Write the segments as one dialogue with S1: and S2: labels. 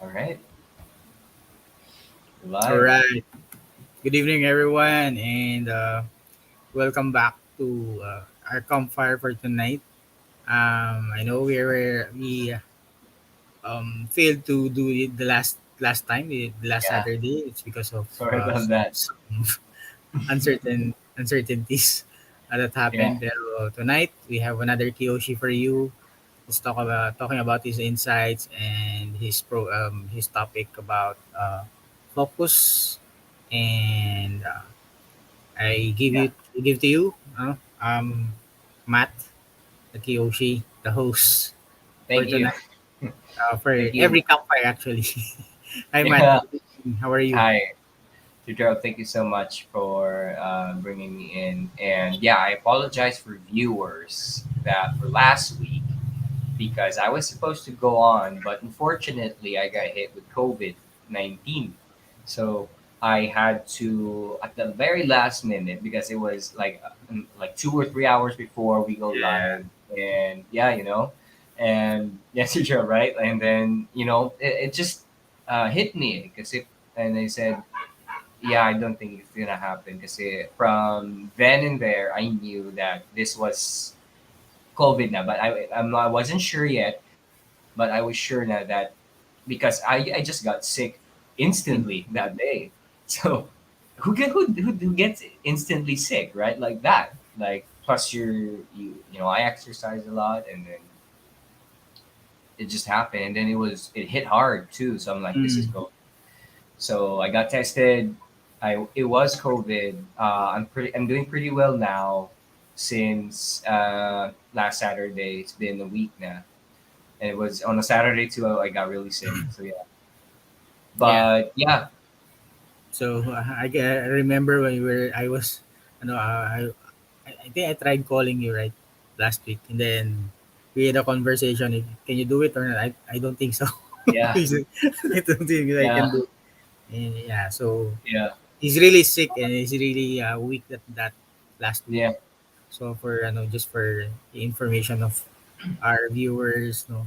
S1: All right,
S2: All
S1: live.
S2: right. Good evening, everyone, and welcome back to our campfire for tonight. I know we failed to do it the last time, the last
S1: Yeah,
S2: Saturday. It's because of
S1: sorry about that.
S2: some uncertainties that
S1: Yeah,
S2: happened. Pero tonight we have another Kiyoshi for you. Let's talking about his insights and his topic about focus and
S1: yeah.
S2: I give to you, Matt, the Kiyoshi, the host for
S1: Thank you.
S2: tonight, for
S1: Thank you.
S2: every campfire actually. Hi, Matt.
S1: Yeah.
S2: Good evening. How are you?
S1: Hi, Gerald. Thank you so much for bringing me in. And yeah, I apologize for viewers that for last week because I was supposed to go on, but unfortunately, I got hit with COVID-19. So I had to at the very last minute because it was like 2 or 3 hours before we go
S2: Yeah.
S1: live, and yeah, and yes, you're right. And then it just hit me because it, and they said, yeah, I don't think it's gonna happen because from then and there, I knew that this was COVID now, but I wasn't sure yet, but I was sure now that because I just got sick
S2: Mm.
S1: instantly that day. So who gets instantly sick, right? Like that. Like plus I exercise a lot, and then it just happened, and then it hit hard too. So I'm like, this is
S2: Mm.
S1: COVID. So I got tested. It was COVID. I'm doing pretty well now since last Saturday. It's been a week now, and it was on a Saturday too. I got really sick. So yeah,
S2: Yeah.
S1: but yeah,
S2: So I remember when I was, I think I tried calling you right last week, and then we had a conversation. Can you do it or not? I don't think so.
S1: yeah,
S2: He said, I don't think I
S1: yeah,
S2: can do it. And yeah, so
S1: yeah,
S2: he's really sick and he's really weak that last week.
S1: yeah.
S2: So for just for the information of our viewers, no,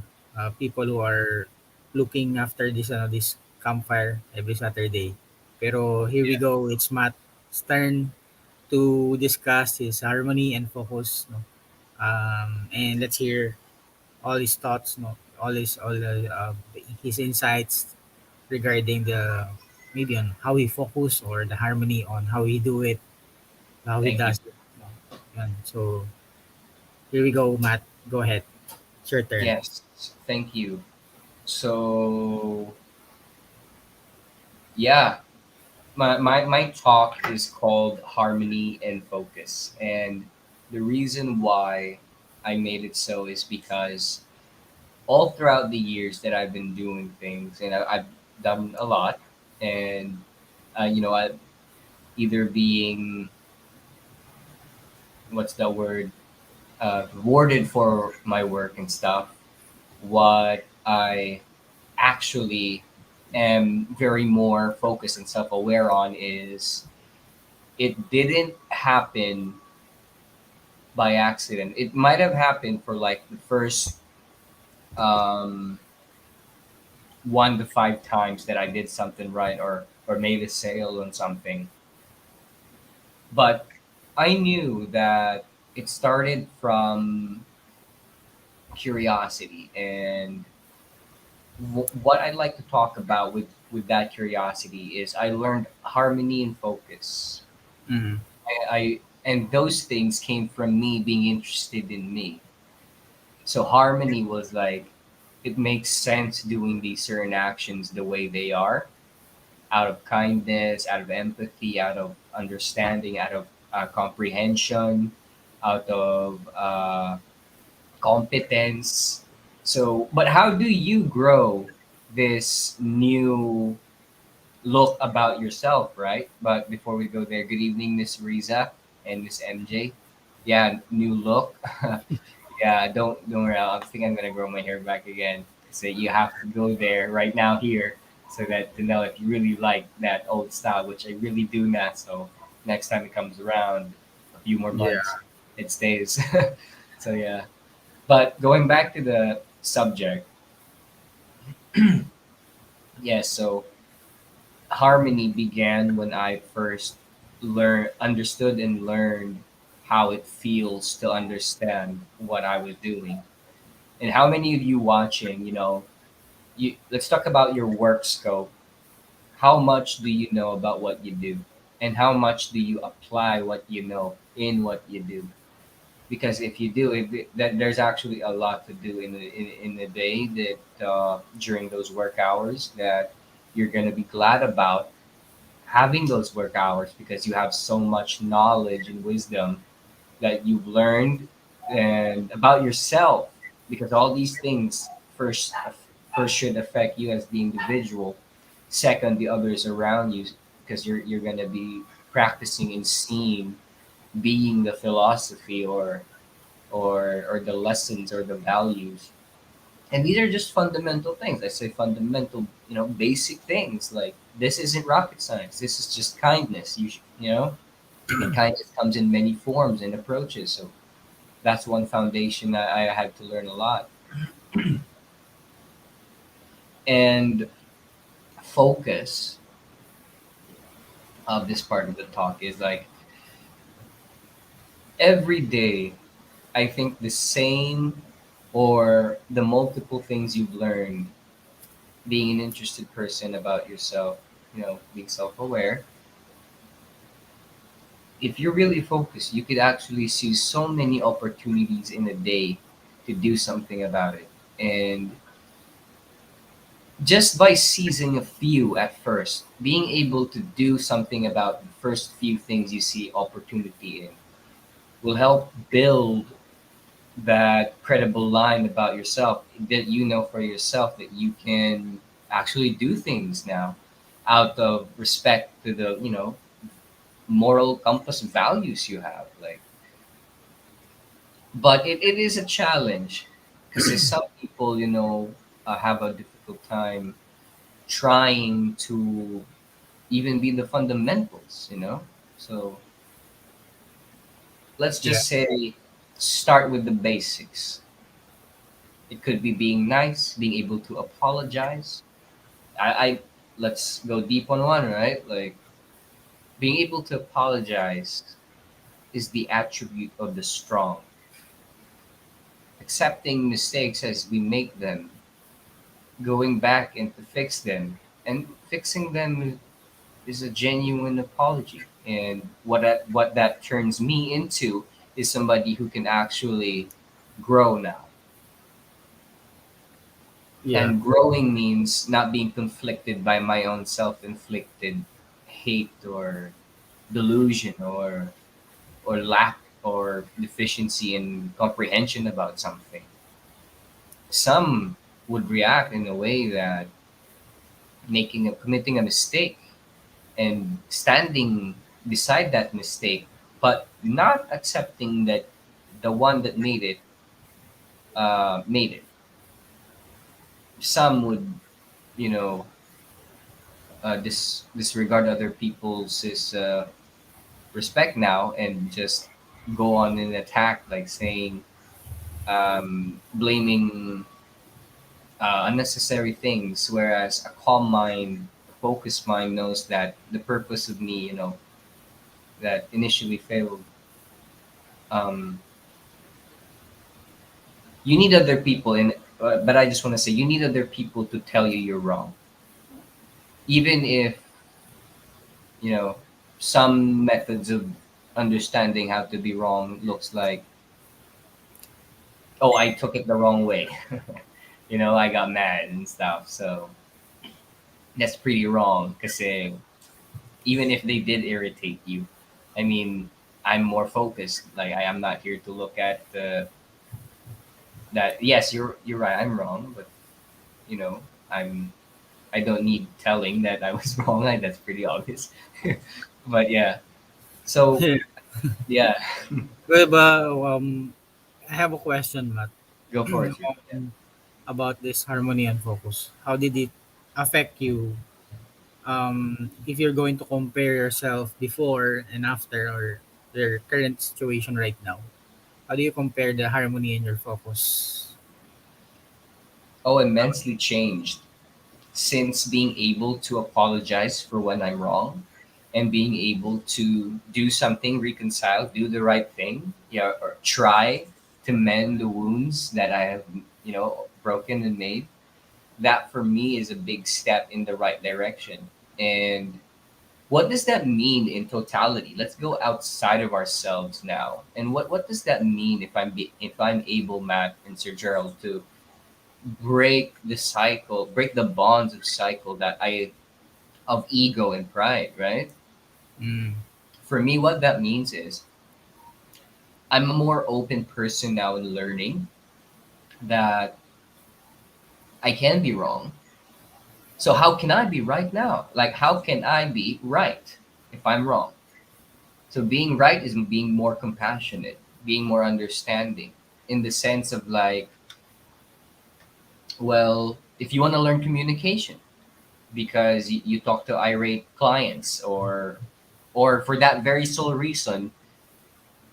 S2: people who are looking after this campfire every Saturday. Pero here we
S1: Yeah.
S2: go. It's Matt's turn to discuss his harmony and focus. No, and let's hear all his thoughts. No, all the his insights regarding the maybe on how he focus or the harmony on how he do it, how he
S1: Thank you.
S2: does it. No? Yan. So here we go, Matt. Go ahead. It's your turn.
S1: Yes, thank you. So yeah, my talk is called Harmony and Focus, and the reason why I made it so is because all throughout the years that I've been doing things, and I've done a lot, and I either being what's the word rewarded for my work and stuff. What I actually am very more focused and self aware on is it didn't happen by accident. It might have happened for like the first um, 1 to 5 times that I did something right or made a sale on something. But I knew that it started from curiosity, and what I'd like to talk about with that curiosity is I learned harmony and focus.
S2: Mm-hmm.
S1: I and those things came from me being interested in me. So harmony was like it makes sense doing these certain actions the way they are, out of kindness, out of empathy, out of understanding, out of comprehension, out of competence. So, but how do you grow this new look about yourself, right? But before we go there, good evening, Miss Riza and Miss MJ. Yeah, new look. Yeah, don't worry. I think I'm gonna grow my hair back again. So you have to go there right now here, so that to know if you really like that old style, which I really do now. So next time it comes around, a few more
S2: Yeah.
S1: months, it stays. So yeah. But going back to the subject, Yes, so harmony began when I first understood and learned how it feels to understand what I was doing. And how many of you watching, let's talk about your work scope. How much do you know about what you do? And how much do you apply what you know in what you do? Because if you do, that there's actually a lot to do in the day that during those work hours that you're going to be glad about having those work hours because you have so much knowledge and wisdom that you've learned and about yourself, because all these things first should affect you as the individual, second the others around you, because you're going to be practicing and seeing, being the philosophy or the lessons or the values. And these are just fundamental things. I say fundamental, basic things like this isn't rocket science. This is just kindness. And kindness comes in many forms and approaches. So that's one foundation that I had to learn a lot. And focus of this part of the talk is like every day, I think the same or the multiple things you've learned, being an interested person about yourself, being self aware. If you're really focused, you could actually see so many opportunities in a day to do something about it. And just by seizing a few at first, being able to do something about the first few things you see opportunity in will help build that credible line about yourself, that you know for yourself that you can actually do things now out of respect to the moral compass values you have, like. But it is a challenge because some people have a difficult time trying to even be the fundamentals, so let's
S2: Yeah.
S1: just say start with the basics. It could be being nice, being able to apologize. I Let's go deep on one, right? Like being able to apologize is the attribute of the strong. Accepting mistakes as we make them, going back and to fix them, and fixing them is a genuine apology. And what that turns me into is somebody who can actually grow now.
S2: Yeah.
S1: And growing means not being conflicted by my own self-inflicted hate or delusion or lack or deficiency in comprehension about something. Some would react in a way that committing a mistake and standing beside that mistake, but not accepting that the one that made it. Some would, you know, disregard other people's respect now and just go on an attack, like saying, blaming unnecessary things. Whereas a calm mind, a focused mind knows that the purpose of me, that initially failed. Um, you need other people, but I just want to say you need other people to tell you you're wrong, even if you know some methods of understanding how to be wrong looks like, oh, I took it the wrong way. I got mad and stuff. So that's pretty wrong because even if they did irritate you, I mean, I'm more focused. Like I am not here to look at that. Yes, you're right. I'm wrong, but you know, I'm I don't need telling that I was wrong. Like, that's pretty obvious. But yeah, so yeah,
S2: Well, but I have a question, Matt,
S1: go for it. Yeah.
S2: about this harmony and focus. How did it affect you? If you're going to compare yourself before and after, or your current situation right now, how do you compare the harmony and your focus?
S1: Oh, immensely changed. since being able to apologize for when I'm wrong and being able to do something, reconcile, do the right thing, yeah, or try to mend the wounds that I have, broken and made, that for me is a big step in the right direction. And what does that mean in totality? Let's go outside of ourselves now. And what does that mean if I'm able, Matt and Sir Gerald, to break the cycle, break the bonds of cycle that I of ego and pride, right?
S2: Mm.
S1: For me, what that means is I'm a more open person now in learning that I can be wrong. So how can I be right now? Like how can I be right if I'm wrong? So being right is being more compassionate, being more understanding in the sense of like, well, if you want to learn communication because you talk to irate clients, or for that very sole reason,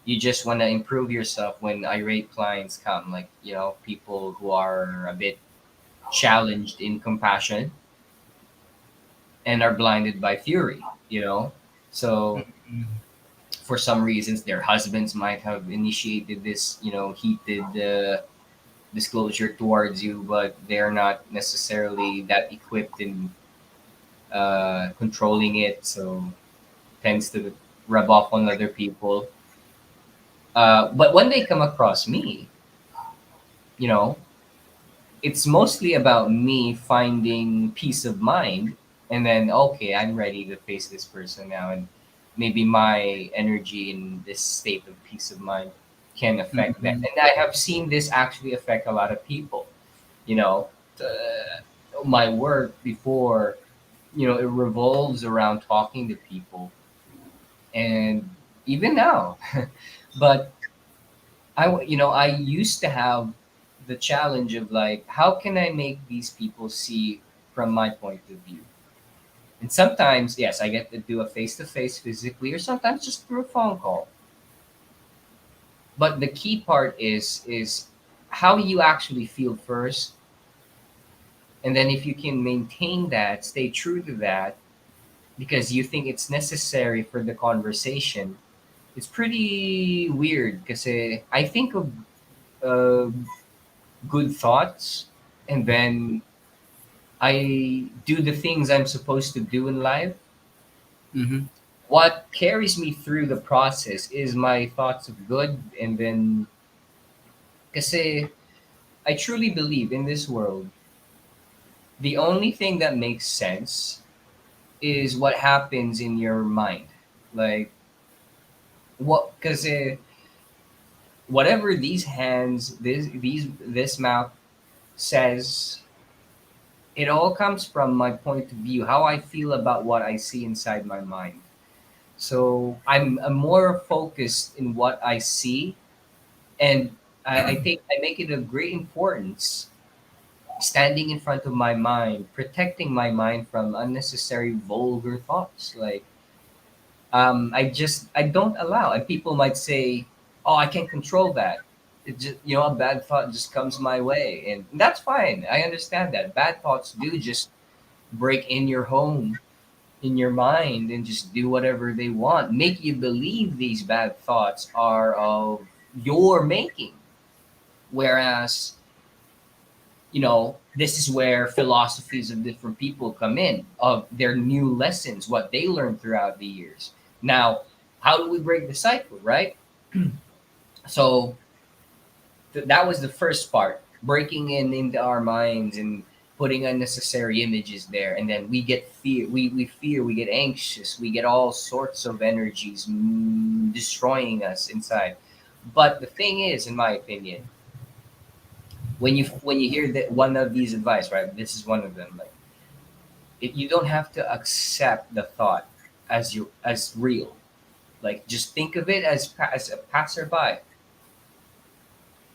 S1: you just want to improve yourself when irate clients come, like, people who are a bit challenged in compassion and are blinded by fury, so
S2: Mm.
S1: for some reasons their husbands might have initiated this, heated disclosure towards you, but they're not necessarily that equipped in controlling it, so tends to rub off on other people. But when they come across me, you know, it's mostly about me finding peace of mind, and then okay, I'm ready to face this person now, and maybe my energy in this state of peace of mind can affect them.
S2: Mm.
S1: And I have seen this actually affect a lot of people. You know, my work before, it revolves around talking to people, and even now. But I used to have the challenge of like, how can I make these people see from my point of view? And sometimes, yes, I get to do a face to face physically, or sometimes just through a phone call. But the key part is how you actually feel first, and then if you can maintain that, stay true to that, because you think it's necessary for the conversation. It's pretty weird because I think of uh, good thoughts, and then I do the things I'm supposed to do in life.
S2: Mhm.
S1: What carries me through the process is my thoughts of good, and then because I truly believe in this world, the only thing that makes sense is what happens in your mind. Like what? Because whatever these hands, this mouth says, it all comes from my point of view, how I feel about what I see inside my mind. So I'm more focused in what I see, and I make it of great importance standing in front of my mind, protecting my mind from unnecessary vulgar thoughts. Like I don't allow, and people might say, "Oh, I can't control that." It just, a bad thought just comes my way, and that's fine. I understand that bad thoughts do just break in your home, in your mind, and just do whatever they want, make you believe these bad thoughts are of your making. Whereas, this is where philosophies of different people come in, of their new lessons, what they learned throughout the years. Now, how do we break the cycle, right? So that was the first part, breaking in into our minds and putting unnecessary images there, and then we get fear, we fear, we get anxious, we get all sorts of energies destroying us inside. But the thing is, in my opinion, when you hear that one of these advice, right, this is one of them, like, you don't have to accept the thought as real. Like, just think of it as a passerby.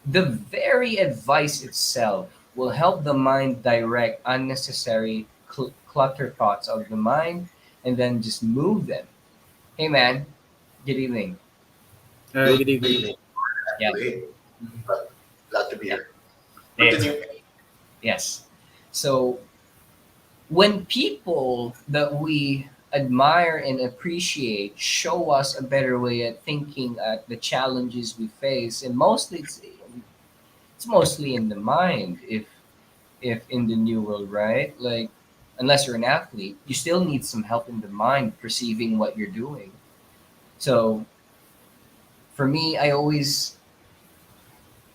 S1: The very advice itself will help the mind direct unnecessary clutter thoughts of the mind, and then just move them. Hey, man. Good evening.
S2: Good
S3: Good
S2: evening.
S3: evening,
S1: Yeah.
S3: actually.
S2: Mhm.
S3: But glad to be
S1: Yeah.
S3: here.
S1: It's
S3: Continue.
S1: great. Yes. So when people that we admire and appreciate show us a better way at thinking at the challenges we face, and mostly it's mostly in the mind. If in the new world, right? Like, unless you're an athlete, you still need some help in the mind perceiving what you're doing. So for me, I always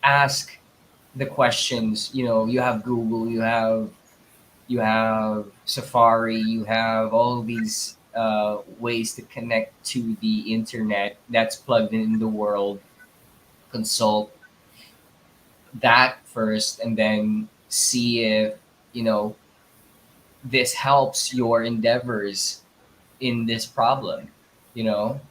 S1: ask the questions. You know, you have Google, you have Safari, you have all these ways to connect to the internet that's plugged in the world. Consult that first, and then see if you know this helps your endeavors in this problem. You know,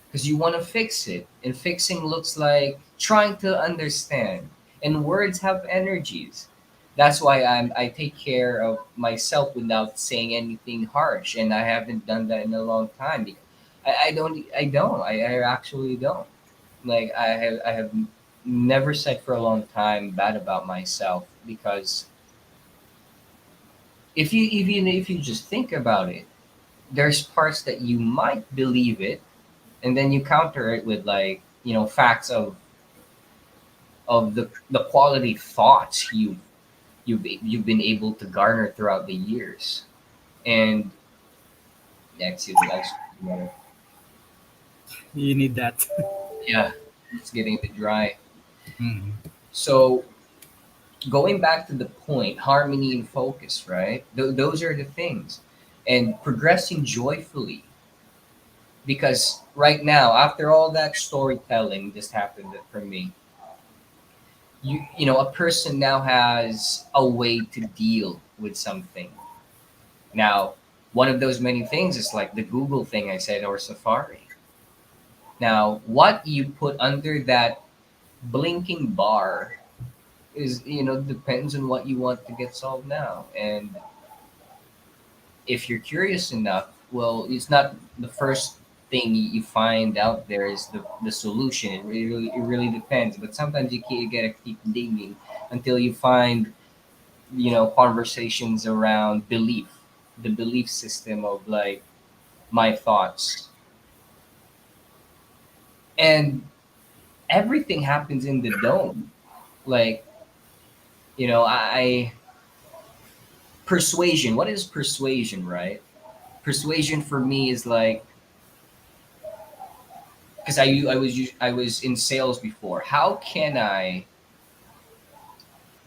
S1: because you want to fix it, and fixing looks like trying to understand. And words have energies. That's why I take care of myself without saying anything harsh, and I haven't done that in a long time. I actually don't. Like, I have never said for a long time bad about myself, because if you even if you just think about it, there's parts that you might believe it, and then you counter it with, like, facts of the quality thoughts you've been able to garner throughout the years. And yeah, excuse me,
S2: You need that.
S1: yeah, it's getting a bit dry.
S2: Mm.
S1: So going back to the point, harmony and focus, right? Those are the things, and progressing joyfully. Because right now, after all that storytelling just happened for me, a person now has a way to deal with something. Now, one of those many things is like the Google thing I said, or Safari. Now, what you put under that blinking bar is, depends on what you want to get solved now. And if you're curious enough, well, it's not the first thing you find out there is the solution. It really depends. But sometimes you gotta keep digging until you find, conversations around belief, the belief system of, like, my thoughts. And everything happens in the dome. Like, I persuasion. What is persuasion, right? Persuasion for me is like, because I was in sales before. How can I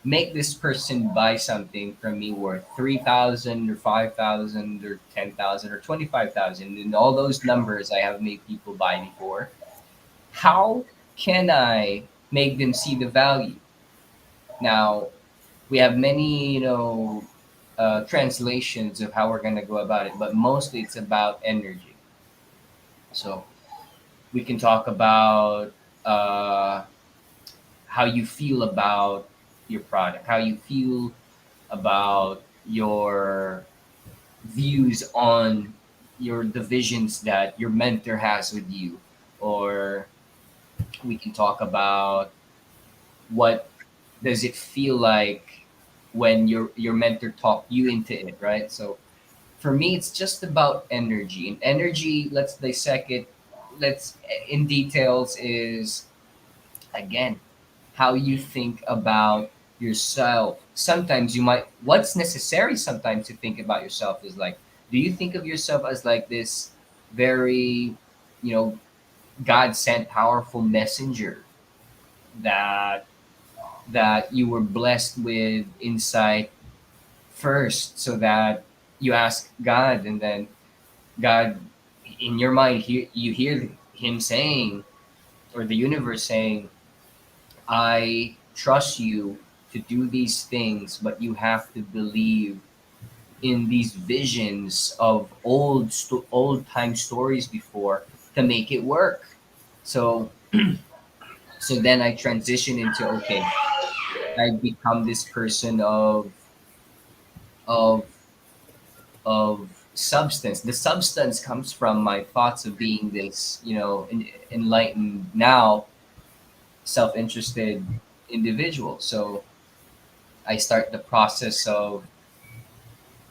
S1: make this person buy something from me worth 3,000 or 5,000 or 10,000 or 25,000, and all those numbers I have made people buy before? How can I make them see the value? Now, we have many, translations of how we're going to go about it, but mostly it's about energy. So we can talk about uh, how you feel about your product, how you feel about your views on your divisions that your mentor has with you, or we can talk about what does it feel like when your mentor talked you into it, right? So for me, it's just about energy. And energy, let's dissect it. Let's in details is, again, how you think about yourself. Sometimes you might, what's necessary sometimes to think about yourself is like, do you think of yourself as like this very, you know, God sent powerful messenger that you were blessed with insight first, so that you ask God, and then God, in your mind, you hear him saying, or the universe saying, I trust you to do these things, but you have to believe in these visions of old time stories before to make it work. So then I transition into, okay, I become this person of substance. The substance comes from my thoughts of being this, enlightened now, self-interested individual. So I start the process of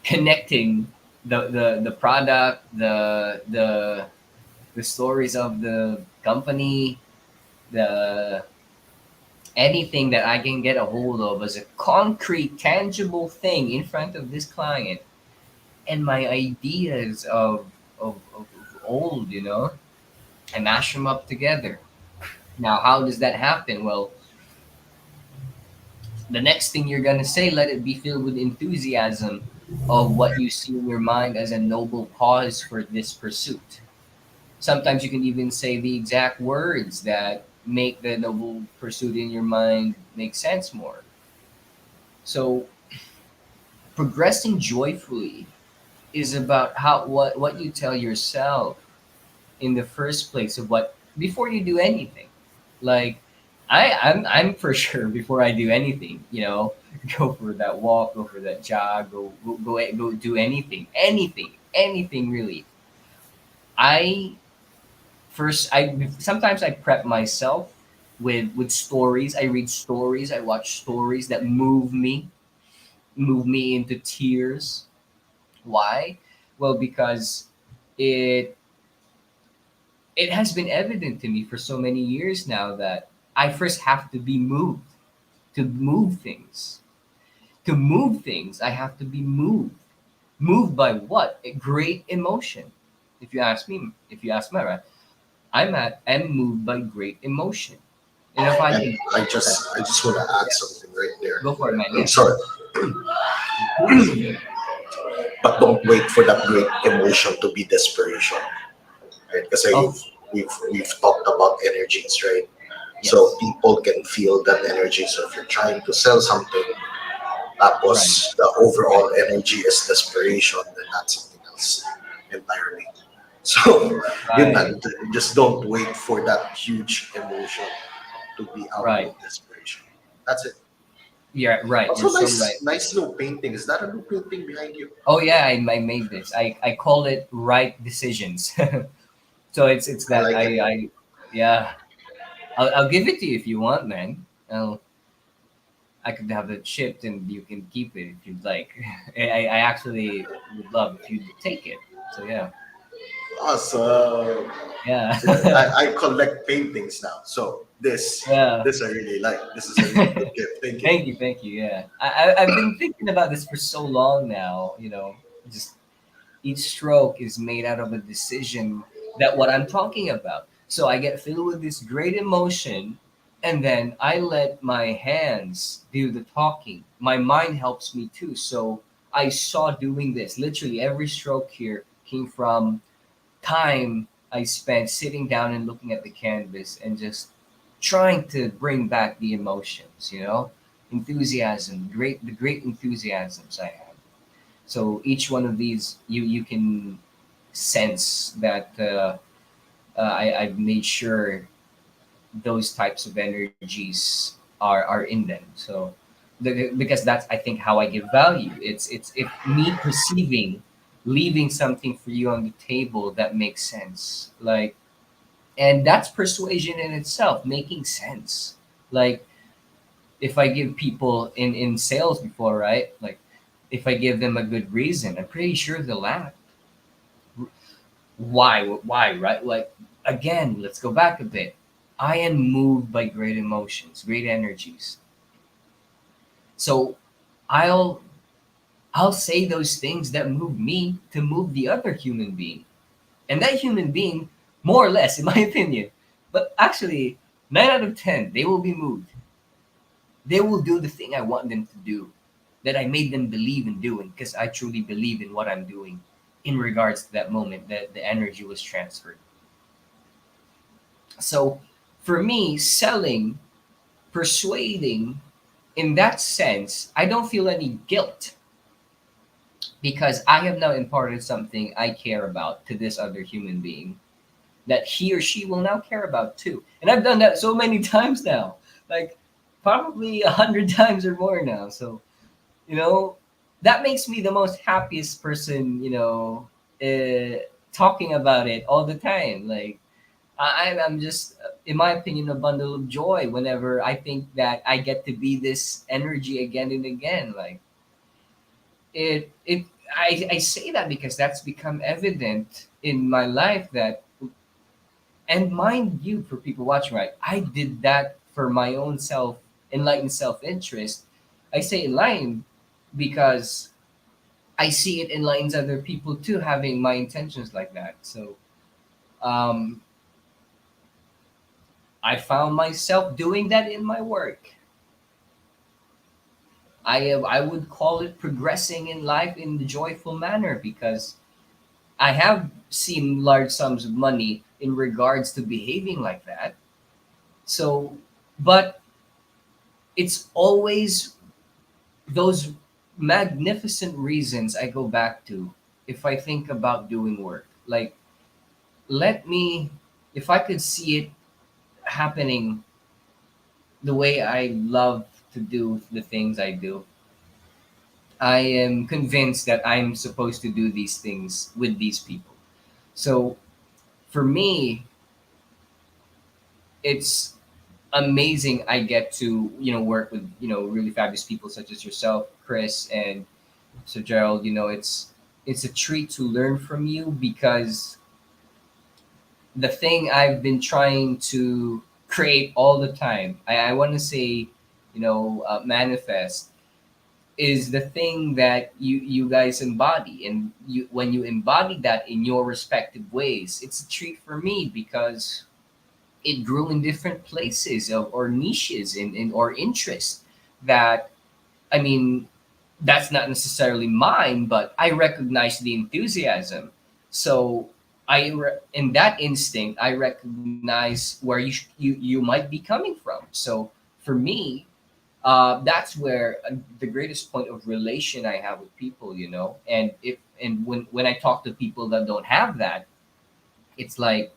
S1: connecting the product, the stories of the company, the anything that I can get a hold of as a concrete, tangible thing in front of this client, and my ideas of old, I mash them up together. Now, how does that happen? Well, the next thing you're gonna say, let it be filled with enthusiasm of what you see in your mind as a noble cause for this pursuit. Sometimes you can even say the exact words that make the noble pursuit in your mind make sense more. So progressing joyfully is about how what you tell yourself in the first place of what before you do anything. Like I'm for sure before I do anything, go for that walk, go for that jog, go do anything really. I I sometimes I prep myself with stories. I read stories, I watch stories that move me into tears. Why? Well, because it it has been evident to me for so many years now that I first have to be moved to move things. To move things, I have to be moved. Moved by what? A great emotion. If you ask me, right, I'm moved by great emotion. And if I
S3: And
S1: could,
S3: I just want to add
S1: yeah,
S3: something right there.
S1: go for it, man. Yeah,
S3: Sorry, but don't wait for that great emotion to be desperation, right? Because
S1: oh,
S3: we've talked about energies, right? So
S1: yes,
S3: people can feel that energy. So if you're trying to sell something,
S1: right,
S3: tapos the
S1: right,
S3: overall energy is desperation, then that's something else entirely. So yun na,
S1: right,
S3: just don't wait for that huge emotion to be out
S1: right.
S3: of desperation. That's it.
S1: Yeah, right. You're
S3: Also,
S1: so right.
S3: nice new painting. Is that a new painting behind you?
S1: Oh yeah, I made this. I call it right decisions. So it's
S3: I
S1: that
S3: like it.
S1: I yeah. I'll give it to you if you want, man. I could have it shipped and you can keep it if you'd like. I actually would love if you'd take it. So yeah,
S3: Awesome.
S1: yeah,
S3: I collect paintings now. So
S1: yeah.
S3: this I really like. This is a really good gift. Thank you.
S1: Thank you. Yeah, I've been thinking about this for so long now. Just each stroke is made out of a decision that what I'm talking about. So I get filled with this great emotion, and then I let my hands do the talking. My mind helps me too. So I saw doing this. Literally, every stroke here came from time I spent sitting down and looking at the canvas and just trying to bring back the emotions, enthusiasm, the great enthusiasms I have. So each one of these, you can sense that I've made sure those types of energies are in them. So because that's I think how I give value. It's if me perceiving leaving something for you on the table that makes sense, like, and that's persuasion in itself, making sense. Like if I give people in sales before, right? Like if I give them a good reason, I'm pretty sure they'll laugh. Why, right? Like again, let's go back a bit. I am moved by great emotions, great energies. So I'll I'll say those things that move me to move the other human being. And that human being, more or less, in my opinion, but actually 9 out of 10, they will be moved. They will do the thing I want them to do, that I made them believe in doing, because I truly believe in what I'm doing in regards to that moment that the energy was transferred. So for me, selling, persuading, in that sense, I don't feel any guilt because I have now imparted something I care about to this other human being that he or she will now care about too. And I've done that so many times now, like probably 100 times or more now. So you know that makes me the most happiest person. Talking about it all the time. Like I'm just, in my opinion, a bundle of joy whenever I think that I get to be this energy again and again. Like it. I say that because that's become evident in my life that, and mind you, for people watching, right, I did that for my own self, enlightened self-interest. I say enlightened because I see it enlightens other people too, having my intentions like that. So um, I found myself doing that in my work. I would call it progressing in life in the joyful manner because I have seen large sums of money in regards to behaving like that. So, but it's always those magnificent reasons I go back to if I think about doing work. Like, let me, if I could see it happening the way I love to do the things I do, I am convinced that I'm supposed to do these things with these people. So for me, it's amazing I get to, work with, really fabulous people such as yourself, Chris, and so Gerald. It's a treat to learn from you because the thing I've been trying to create all the time, I want to say, manifest, is the thing that you guys embody, and you when you embody that in your respective ways, it's a treat for me because it grew in different places or niches in or interests that, I mean, that's not necessarily mine, but I recognize the enthusiasm. So in that instinct, I recognize where you might be coming from. So for me, that's where the greatest point of relation I have with people, and if and when I talk to people that don't have that, it's like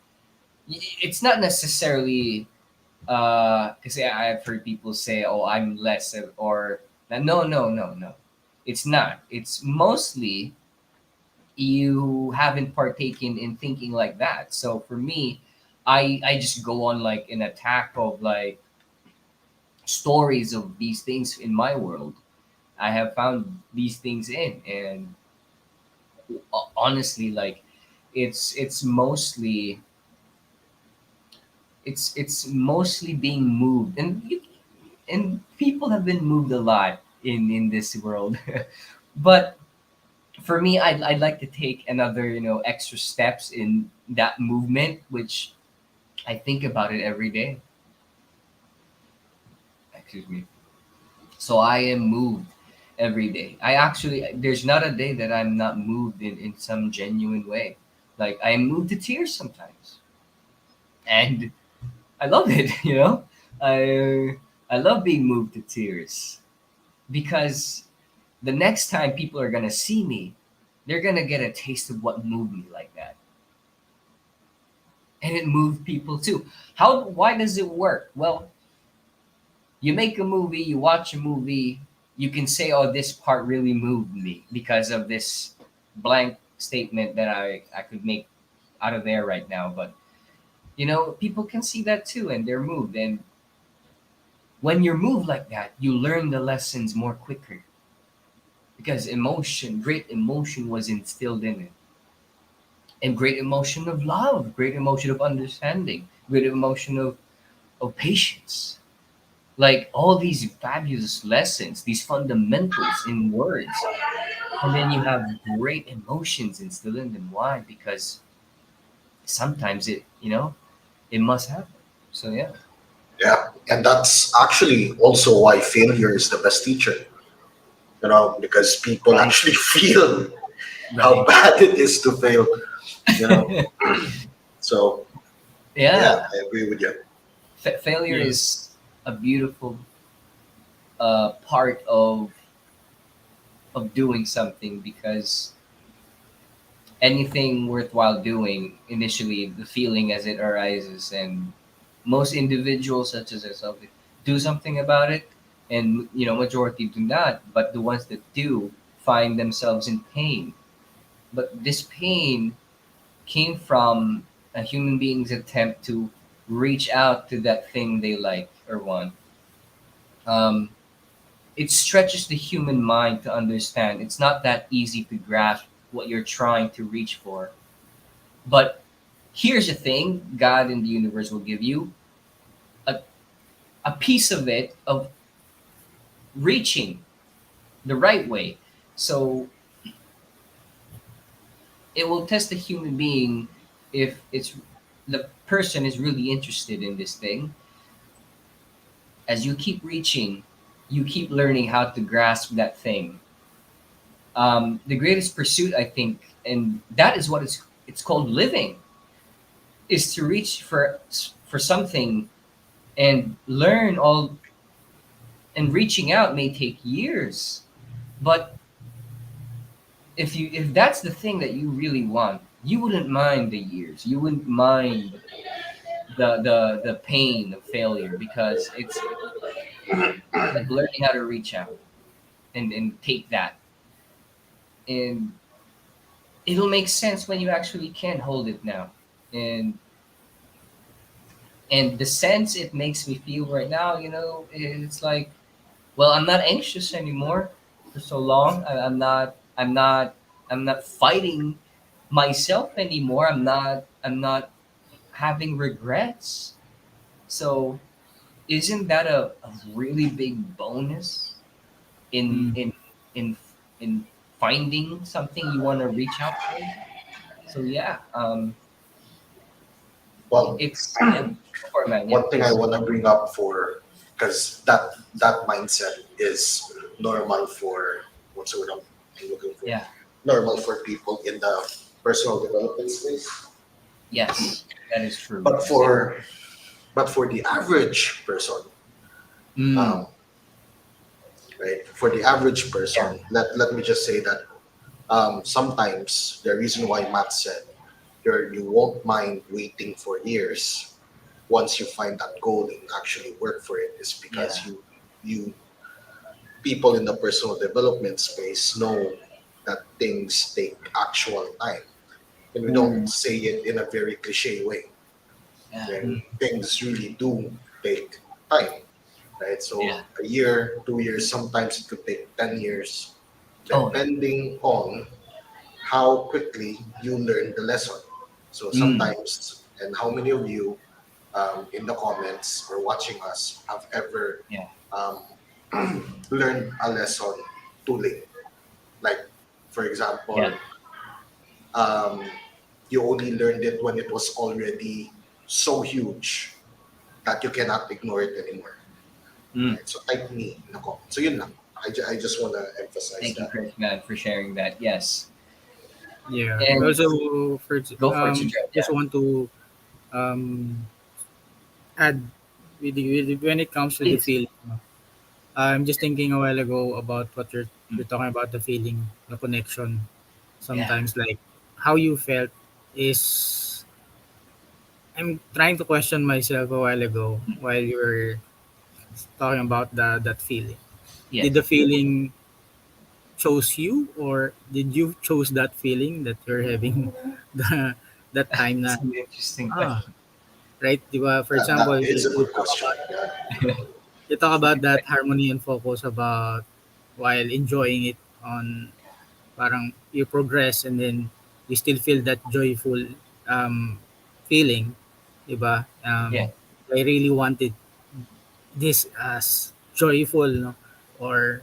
S1: it's not necessarily because I've heard people say, "Oh, I'm less," or no, no, no, no. It's not. It's mostly you haven't partaken in thinking like that. So for me, I just go on like an attack of like stories of these things in my world. I have found these things in, and honestly, like it's mostly it's mostly being moved, and people have been moved a lot in this world. But for me, I'd like to take another, extra steps in that movement, which I think about it every day. Excuse me. So I am moved every day. I actually, there's not a day that I'm not moved in some genuine way. Like I am moved to tears sometimes, and I love it. I love being moved to tears because the next time people are gonna see me, they're gonna get a taste of what moved me like that, and it moved people too. How? Why does it work? Well, you make a movie, you watch a movie, you can say, "Oh, this part really moved me because of this blank statement that I could make out of there right now." But people can see that too, and they're moved. And when you're moved like that, you learn the lessons more quicker because emotion, great emotion, was instilled in it, and great emotion of love, great emotion of understanding, great emotion of patience. Like all these fabulous lessons, these fundamentals in words. And then you have great emotions instilled in them. Why? Because sometimes it must happen. So yeah.
S3: Yeah, and that's actually also why failure is the best teacher. Because people
S1: Right.
S3: actually feel how
S1: Right.
S3: bad it is to fail. You know, so yeah,
S1: Yeah.
S3: I agree with you.
S1: Failure
S2: Yeah.
S1: is a beautiful part of doing something because anything worthwhile doing, initially the feeling as it arises, and most individuals such as ourselves do something about it, and majority do not, but the ones that do find themselves in pain. But this pain came from a human being's attempt to reach out to that thing they like or want. um, it stretches the human mind to understand. It's not that easy to grasp what you're trying to reach for. But here's the thing: God in the universe will give you a, a piece of it, of reaching the right way. So it will test the human being if it's the person is really interested in this thing. As you keep reaching, you keep learning how to grasp that thing. The greatest pursuit, I think, and that is what it's called living, is to reach for something and learn all. And reaching out may take years, but if that's the thing that you really want, you wouldn't mind the years. You wouldn't mind the pain of failure, because it's like learning how to reach out and take that, and it'll make sense when you actually can hold it now. And and the sense it makes me feel right now, it's like, well, I'm not anxious anymore. For so long, I'm not fighting myself anymore. I'm not having regrets. So isn't that a really big bonus in
S2: Mm.
S1: in in in finding something you want to reach out for? So yeah,
S3: Well,
S1: it's yeah. Go for it, man. Yeah,
S3: one thing I
S1: please.
S3: want to bring up for, because that mindset is normal for, what's the word I'm looking for?
S1: Yeah.
S3: Normal for people in the personal development space.
S1: Yes, that is true.
S3: But for the average person,
S2: Mm.
S3: um, right? For the average
S1: Yeah.
S3: person, let me just say that sometimes the reason why Matt said you won't mind waiting for years once you find that goal and actually work for it is
S1: Yeah.
S3: because you people in the personal development space know that things take actual time, and we don't
S1: Mm,
S3: say it in a very cliche way.
S1: yeah.
S3: Then
S2: Mm.
S3: things really do take time, right?
S1: Yeah.
S3: So a year, 2 years, sometimes it could take 10 years,
S1: Oh yeah.
S3: depending on how quickly you learn the lesson. So
S1: Mm,
S3: sometimes, and how many of you in the comments or watching us have ever
S1: yeah.
S3: um, learned a lesson too late? Like, for
S1: Yeah.
S3: example, um, you only learned it when it was already so huge that you cannot ignore it anymore.
S1: Mm.
S3: Right? So type me in the comments. So yun lang. I just want to emphasize
S1: Thank you,
S3: that.
S1: Chris, man, for sharing that. Yes.
S2: Yeah.
S1: And
S2: Also, for
S1: go for it, Sujat.
S2: just
S1: Yeah.
S2: want to um add when it comes to the
S1: Please.
S2: feeling. No? I'm just thinking a while ago about what
S1: Mm.
S2: you're talking about, the feeling, the connection.
S1: Yeah.
S2: Sometimes like how you felt is I'm trying to question myself a while ago while you were talking about that feeling. Did
S1: Yes.
S2: the feeling chose you or did you chose that feeling that you're having the that time
S1: It's
S2: na
S1: an interesting
S2: ah
S1: question.
S2: right, di ba? For
S3: That
S2: example,
S3: is a
S2: you
S3: good
S2: talk
S3: question.
S2: about
S3: Yeah.
S1: It's a good
S2: that
S1: question.
S2: harmony and focus about while enjoying it on parang you progress and then you still feel that joyful um feeling, di ba?
S1: Yeah.
S2: I really wanted this as joyful, no? Or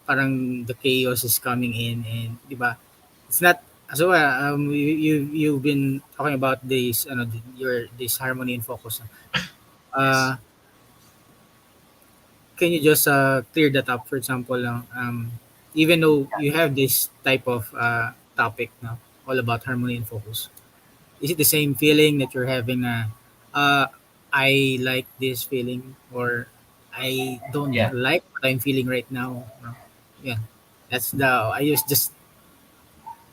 S2: parang the chaos is coming in and di ba? It's not so you've been talking about this your this harmony and focus.
S1: Yes.
S2: Uh can you just clear that up, for example, even though you have this type of topic now all about harmony and focus, is it the same feeling that you're having uh I like this feeling or I don't
S1: Yeah.
S2: like what I'm feeling right now, no? Yeah, that's the I was just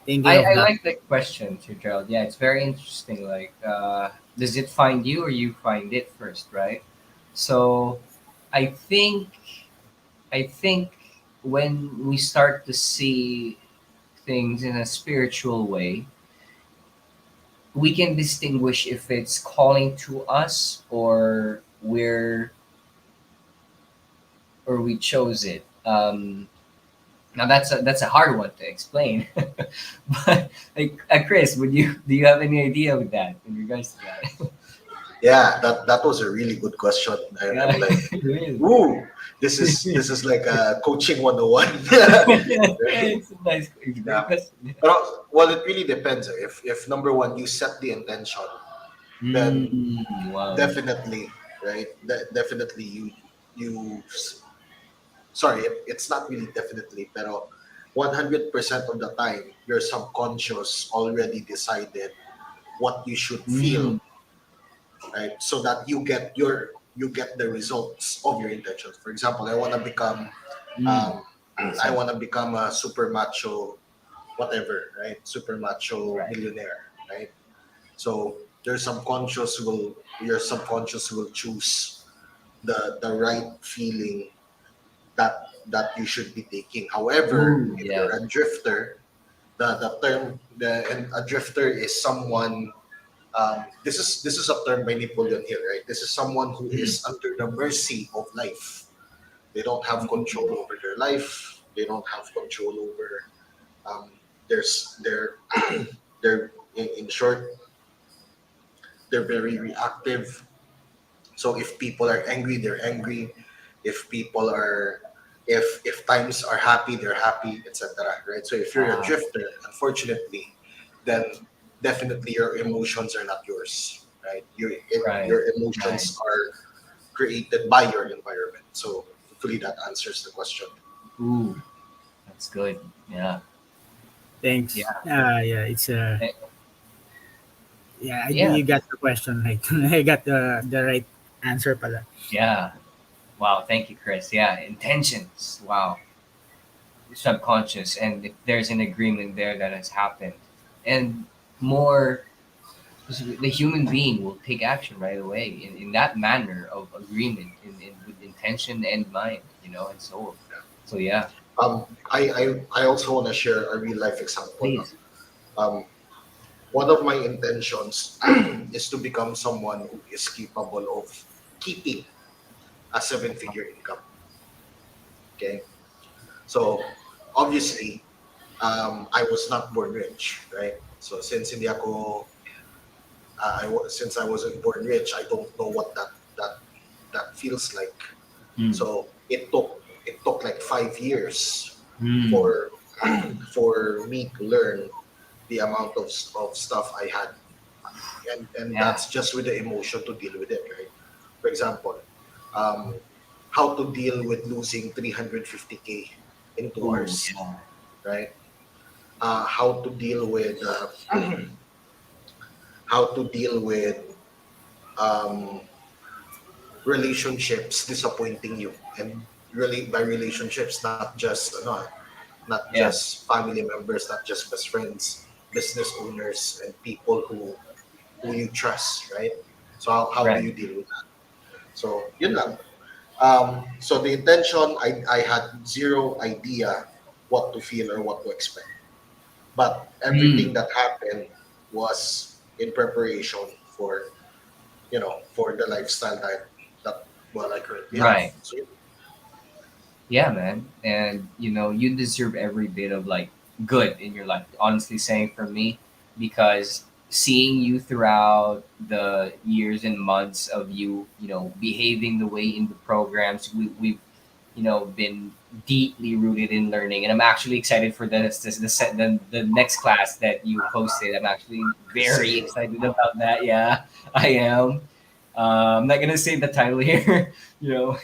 S2: thinking
S1: I
S2: of that.
S1: like that question, Sir Gerald. Yeah, it's very interesting. Like, does it find you or you find it first, right? So, I think I think when we start to see things in a spiritual way, we can distinguish if it's calling to us or or we chose it. Now that's a hard one to explain. But like, Chris, would you do you have any idea with that in regards to that?
S3: Yeah, that was a really good question. I'm
S1: Yeah,
S3: like,
S1: really.
S3: ooh, this is like a coaching 101. Right?
S1: It's a it's a great
S3: Yeah.
S1: question.
S3: But well, it really depends. If number one, you set the intention, then
S1: Wow.
S3: definitely, right? Definitely, you. Sorry, it's not really definitely, pero 100% of the time, your subconscious already decided what you should feel,
S1: Mm,
S3: right? So that you get the results of your intentions. For example,
S1: mm.
S3: um,
S1: Makes
S3: I
S1: sense.
S3: want to become a super macho, whatever, right? Super macho
S1: Right.
S3: millionaire, right? So your subconscious will choose the right feeling that you should be taking. However,
S1: Ooh,
S3: if
S1: yeah.
S3: you're a drifter, the term the and a drifter is someone. This is a term by Napoleon Hill, right? This is someone who
S1: Mm,
S3: is under the mercy of life. They don't have control
S1: mm.
S3: over their life. They don't have control over um, their they're in short, they're very reactive. So if people are angry, they're angry. If people are if times are happy, they're happy, etc. Right? So if you're a
S1: Wow.
S3: drifter, unfortunately, then definitely your emotions are not yours. Right?
S1: Right.
S3: Your
S1: Right.
S3: emotions are created by your environment. So hopefully that answers the question.
S1: Ooh, that's good. Yeah.
S2: Thanks.
S1: Yeah.
S2: Yeah, it's
S1: Eh,
S2: yeah, I think
S1: Yeah.
S2: you got the question right. I got the right answer pala.
S1: Yeah. Wow. Thank you, Chris. Yeah. Intentions. Wow. Subconscious, and if there's an agreement there that has happened, and more the human being will take action right away in that manner of agreement with intention and mind, and soul. So yeah,
S3: I also want to share a real life example. No?
S1: please.
S3: One of my intentions is to become someone who is capable of keeping a seven-figure income. Okay, so obviously, I was not born rich, right? So since hindi ako, since I wasn't born rich, I don't know what that feels like.
S1: Mm.
S3: So it took like 5 years
S1: Mm.
S3: for for me to learn the amount of stuff I had, and
S1: Yeah.
S3: that's just with the emotion to deal with it, right? For example, um, how to deal with losing 350K in two
S1: Oh
S3: hours,
S1: yeah.
S3: right? How to deal with how to deal with um, relationships disappointing you, and really by relationships, not just not
S1: Yeah.
S3: just family members, not just best friends, business owners, and people who you trust, right? So how do
S1: Right.
S3: you deal with that? So yun lang. So the intention, I had zero idea what to feel or what to expect. But
S1: Mm.
S3: everything that happened was in preparation for, for the lifestyle that well I currently have.
S1: Right.
S3: So
S1: Yeah, man. And you deserve every bit of like good in your life. Honestly saying for me, because seeing you throughout the years and months of you, behaving the way in the programs, we've been deeply rooted in learning, and I'm actually excited for the next class that you hosted. I'm actually very
S3: same.
S1: excited about that. Yeah, I am. I'm not gonna say the title here, you know,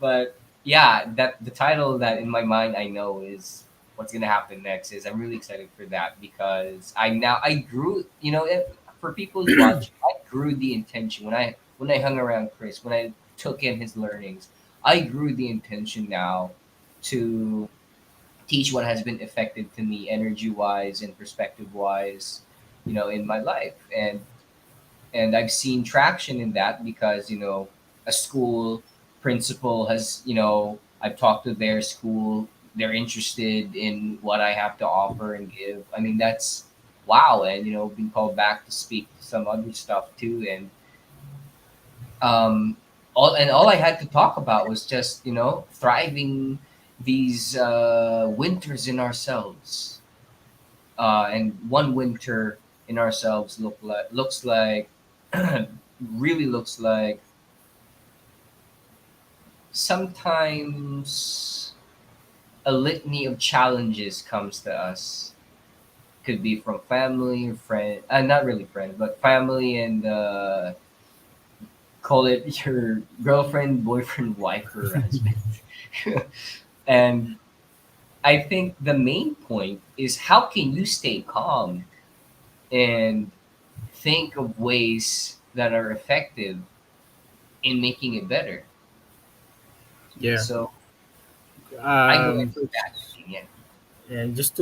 S1: but yeah, that the title that in my mind I know is what's gonna happen next. Is I'm really excited for that because I grew, for people who's watching, I grew the intention when I hung around Chris, when I took in his learnings. I grew the intention now to teach what has been effective to me, energy wise and perspective wise, in my life. And I've seen traction in that because a school principal has, I've talked to their school, they're interested in what I have to offer and give. I mean, that's wow. And being called back to speak to some other stuff too. And um all I had to talk about was just thriving these winters in ourselves. And one winter in ourselves looks like really looks like sometimes a litany of challenges comes to us. Could be from family, friend, not really friends, but family and call it your girlfriend, boyfriend, wife, or husband. And I think the main point is how can you stay calm and think of ways that are effective in making it better.
S2: Yeah.
S1: So I go
S2: Um,
S1: into that. Yeah,
S2: yeah, just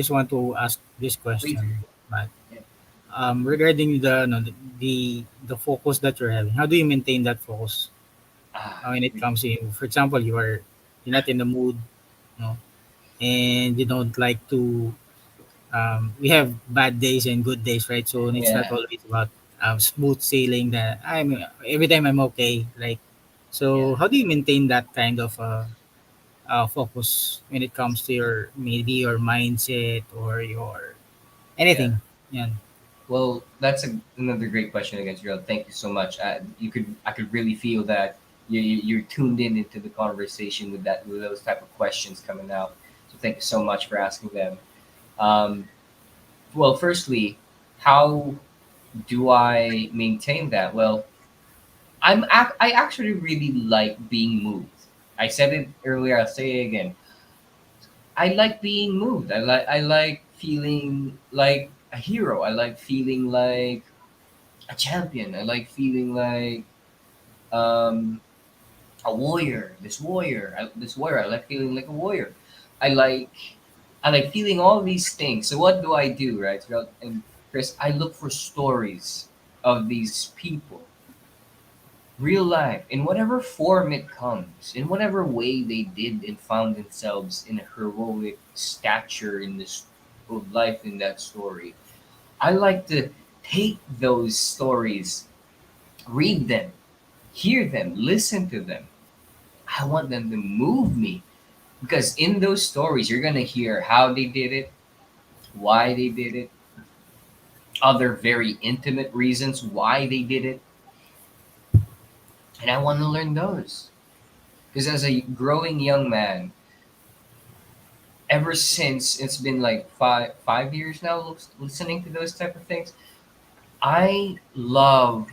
S2: want to ask this
S1: please.
S2: question, but
S1: Yeah.
S2: regarding the no, the focus that you're having, how do you maintain that focus when it
S1: Good.
S2: comes in, for example, you're not in the mood, no, and you don't like to. We have bad days and good days, right? So it's not
S1: Yeah,
S2: always about smooth sailing. That I'm every time I'm okay, like.
S1: yeah,
S2: So how do you maintain that kind of focus when it comes to your maybe your mindset or your
S1: yeah.
S2: anything? Yeah.
S1: Well, that's another great question again, Gerald. Thank you so much. I could really feel that you're tuned in into the conversation with those type of questions coming out. So thank you so much for asking them. Um, well, firstly, how do I maintain that? Well, I actually really like being moved. I said it earlier. I'll say it again. I like being moved. I like feeling like a hero. I like feeling like a champion. I like feeling like um, a warrior. This warrior. I like feeling like a warrior. I like I like feeling all these things. So what do I do, right? And Chris, I look for stories of these people, real life, in whatever form it comes, in whatever way they did and found themselves in a heroic stature in this of life in that story. I like to take those stories, read them, hear them, listen to them. I want them to move me because in those stories, you're going to hear how they did it, why they did it, other very intimate reasons why they did it. And I want to learn those. Because as a growing young man, ever since it's been like five years now listening to those type of things, I love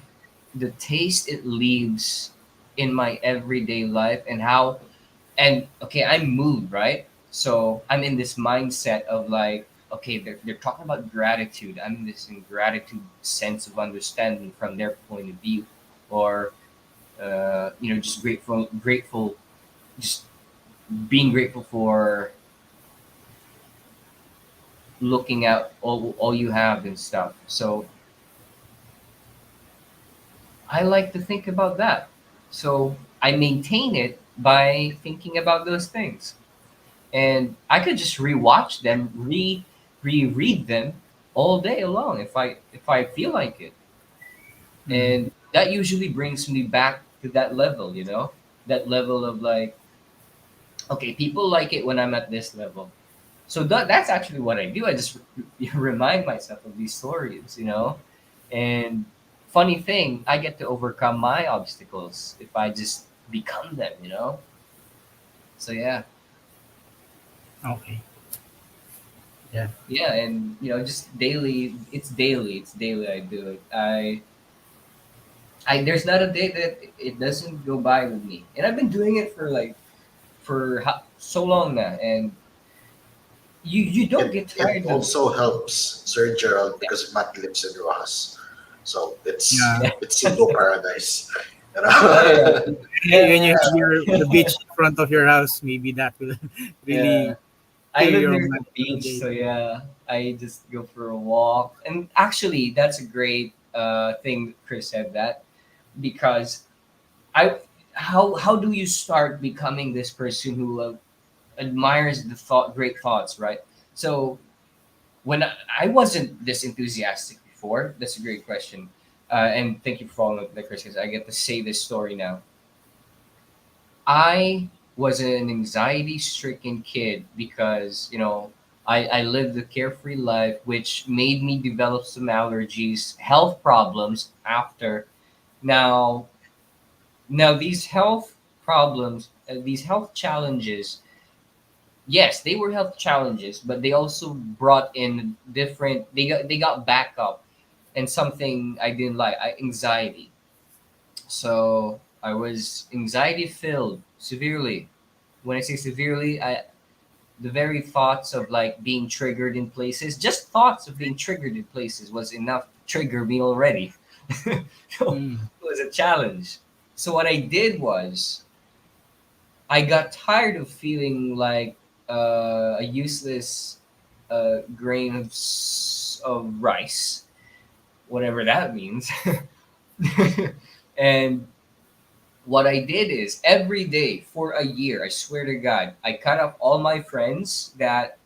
S1: the taste it leaves in my everyday life and how and okay, I'm moved, right? So I'm in this mindset of like, okay, they're talking about gratitude. I'm in this in gratitude sense of understanding from their point of view, or just grateful, just being grateful for looking at all you have and stuff. So I like to think about that. So I maintain it by thinking about those things. And I could just rewatch them, reread them all day long if I feel like it.
S2: Mm.
S1: And that usually brings me back to that level, that level of like, okay, people like it when I'm at this level. So that's actually what I do. I just remind myself of these stories. And funny thing, I get to overcome my obstacles if I just become them. So yeah,
S2: Okay. Yeah.
S1: yeah, and just daily. It's daily. It's daily. I do it. I there's not a day that it doesn't go by with me, and I've been doing it for like so long now, and you don't
S3: It
S1: get
S3: it
S1: tired of it.
S3: also helps Sir Gerald because Matt lives in Rojas, so it's
S2: Yeah.
S1: Yeah,
S3: it's single paradise. You
S1: oh yeah,
S3: know?
S2: When you have the
S1: yeah.
S2: beach in front of your house, maybe that will
S1: Yeah.
S2: really
S1: I
S2: clear
S1: live
S2: your
S1: near the
S2: mind for the
S1: beach,
S2: day.
S1: so yeah, I just go for a walk. And actually, that's a great thing that Chris said that because I how do you start becoming this person who admires the great thoughts, right? So when I wasn't this enthusiastic before, that's a great question. And thank you for following up with that, Chris, because I get to say this story now. I was an anxiety stricken kid because, I lived a carefree life, which made me develop some allergies, health problems after. Now, these health problems, these health challenges, yes, they were health challenges, but they also brought in different, they got back up and something I didn't like, anxiety. So I was anxiety filled severely. When I say severely, the very thoughts of like being triggered in places, just thoughts of being triggered in places was enough to trigger me already. So
S2: Mm.
S1: it was a challenge. So what I did was I got tired of feeling like a useless grain of rice, whatever that means. And what I did is every day for a year, I swear to God, I cut off all my friends that,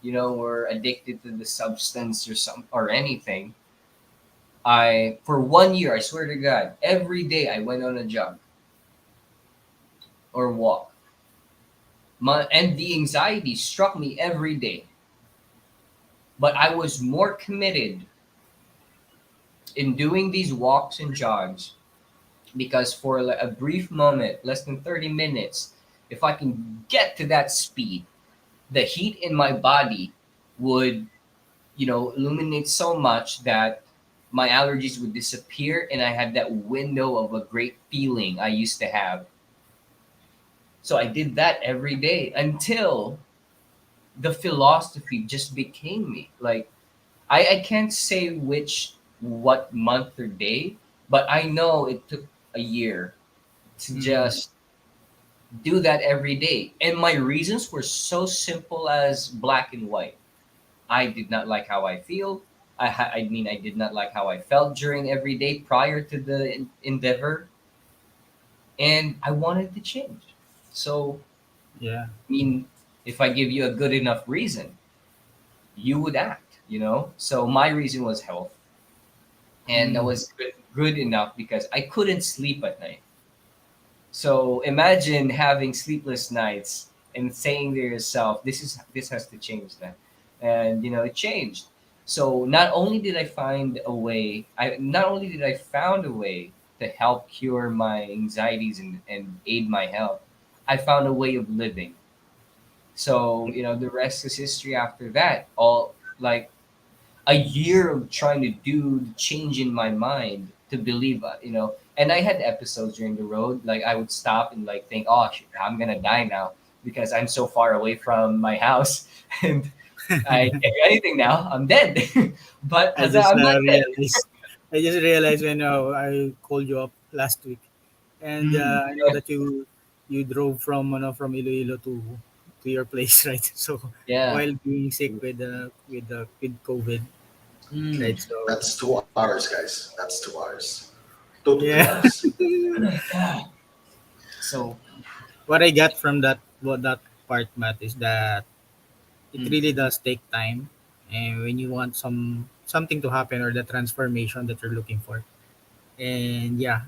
S1: were addicted to the substance or some or anything. I For 1 year, I swear to God, every day I went on a jog or walk. And the anxiety struck me every day, but I was more committed in doing these walks and jogs because for like a brief moment, less than 30 minutes, if I can get to that speed, the heat in my body would, illuminate so much that my allergies would disappear and I had that window of a great feeling I used to have. So I did that every day until the philosophy just became me. Like I can't say what month or day, but I know it took a year to
S2: Mm.
S1: just do that every day. And my reasons were so simple as black and white. I did not like how I feel. I mean, I did not like how I felt during every day prior to the endeavor, and I wanted to change. So,
S2: Yeah.
S1: I mean, if I give you a good enough reason, you would act. So my reason was health, and that
S2: Mm.
S1: was good enough because I couldn't sleep at night. So imagine having sleepless nights and saying to yourself, "This has to change." Then, and it changed. So not only did I found a way to help cure my anxieties and aid my health, I found a way of living. So the rest is history. After that, all like a year of trying to do the change in my mind to believe and I had episodes during the road, like I would stop and like think, oh shit, I'm gonna die now because I'm so far away from my house and I can't do anything now, I'm dead. But
S2: I
S1: as
S2: just
S1: I'm not dead.
S2: realized. I just realized when I called you up last week, and I know
S1: Yeah,
S2: that you drove from Iloilo to your place, right? So
S1: yeah.
S2: while being sick with COVID,
S1: Mm.
S2: right? So
S3: That's 2 hours, guys. That's 2 hours. 2 to 3
S2: yeah,
S3: hours.
S1: Oh my god. So
S2: what I got from that part, Matt, is that it
S1: mm,
S2: really does take time, and when you want something to happen or the transformation that you're looking for, and yeah,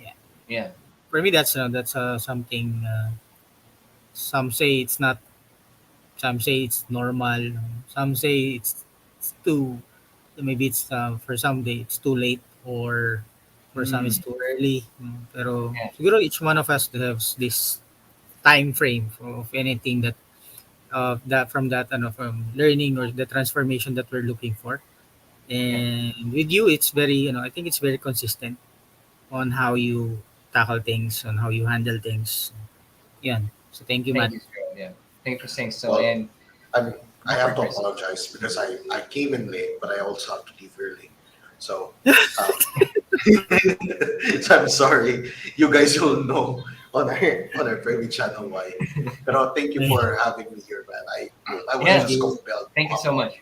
S2: yeah.
S1: yeah.
S2: For me, that's something. Some say it's not. Some say it's normal. Some say it's too. Maybe it's for some day it's too late, or for some it's
S1: Mm,
S2: too early. Pero
S1: yeah,
S2: siguro each one of us has this time frame of anything that from that from learning or the transformation that we're looking for.
S1: yeah.
S2: And with you, it's very I think it's very consistent on how you tackle things, on how you handle things. Yan. So thank you,
S1: Thank
S2: Matt.
S1: you, Joe. Yeah, thank you for saying so.
S3: Well,
S1: And
S3: I'm, I
S1: go for
S3: have
S1: it,
S3: to
S1: Chris.
S3: apologize because I came in late, but I also have to leave early. So, um, so I'm sorry. You guys will know on our private channel why. But thank you
S2: Thank
S3: for having me here, man. I was
S1: Yeah,
S3: just
S2: you.
S3: compelled to
S1: thank you
S3: hop
S1: so
S3: on.
S1: much.